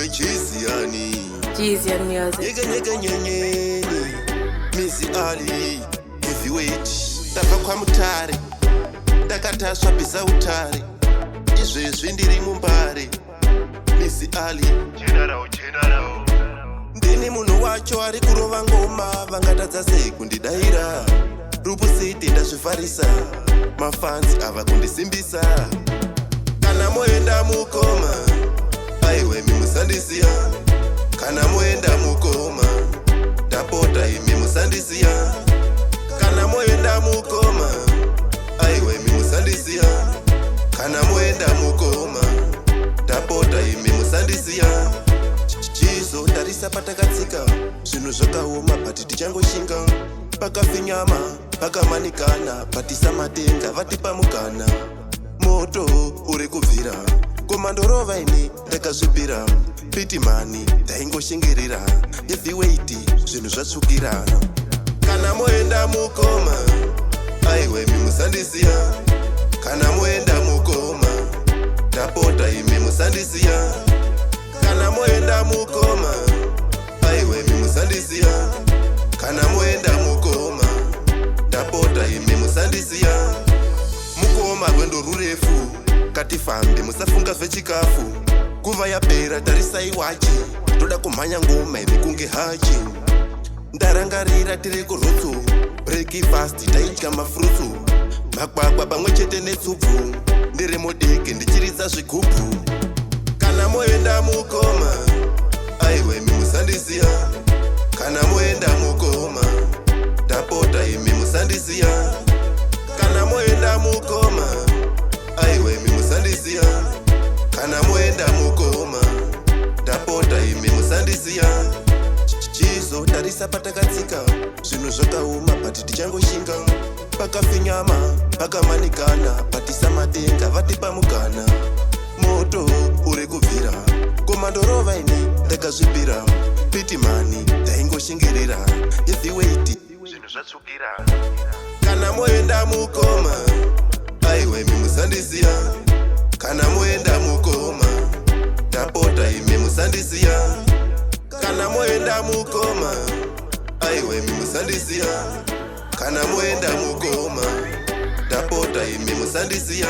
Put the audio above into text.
Jeezy and music. Missy Ali, heavyweight. Ndabva kwaMutare, ndakatasva bvisa utare. Izvezvi ndiri muMbare. Missy Ali, general. Ndini munhu wacho ari kurova ngoma, vangatadza sei kundidaira. Rupusiti ndazvifarisa, mafanzi ava kundisimbisa. Kana moenda mukoma, aiwe musandisiya. Kana moenda mukoma, ndapota imi musandisiya. Kana moenda mukoma, aiwe musandisiya. Kana moenda mukoma, ndapota imi musandisiya. Chizo tarisa patakatsika, zvinhu zvakaoma but tichangoshinga. Pakafinyama, pakamanikana, patisa matenga vatipa mukana. Moto uri kubvira, komandorova ini ndakazvipira. Pitimani ndaingoshingirira, heavyweight zvinhu zvatsvukira. Kana moenda mukoma, aiwe musandisiya. Kana moenda mukoma, ndapota imi musandisiya. Kana moenda mukoma, aiwe musandisiya. Kana moenda mukoma, ndapota imi musandisiya. Mukoma rwendo rurefu, katifambe musafunga zvechikafu. Kuva yapera tarisai wachi, toda kumhanya ngoma imi kunge hachi. Ndarangarira tiri kurutsu, breakfast taidya mafrutsu. Makwakwa pamwe chete netsupfu, ndiri mudiki ndichiridza zvigubhu. Kana moenda mukoma, aiwe musandisiya. Kana moenda mukoma, ndapota imi musandisiya. Kana moenda mukoma, aiwe musandisiya. Kana moenda mukoma, ndapota imi musandisiya. Chizo tarisa patakatsika, zvinhu zvakaoma but tichangoshinga. Pakafinyama, pakamanikana, patisa matenga vatipa mukana. Moto uri kubvira, komandorova ini ndakazvipira. Pitimani ndaingoshingirira, heavyweight zvinhu zvatsvukira. Kana moenda mukoma, aiwe musandisiya. Kana moenda mukoma, ndapota imi musandisiya. Kana moenda mukoma, aiwe musandisiya. Kana moenda mukoma, ndapota imi musandisiya.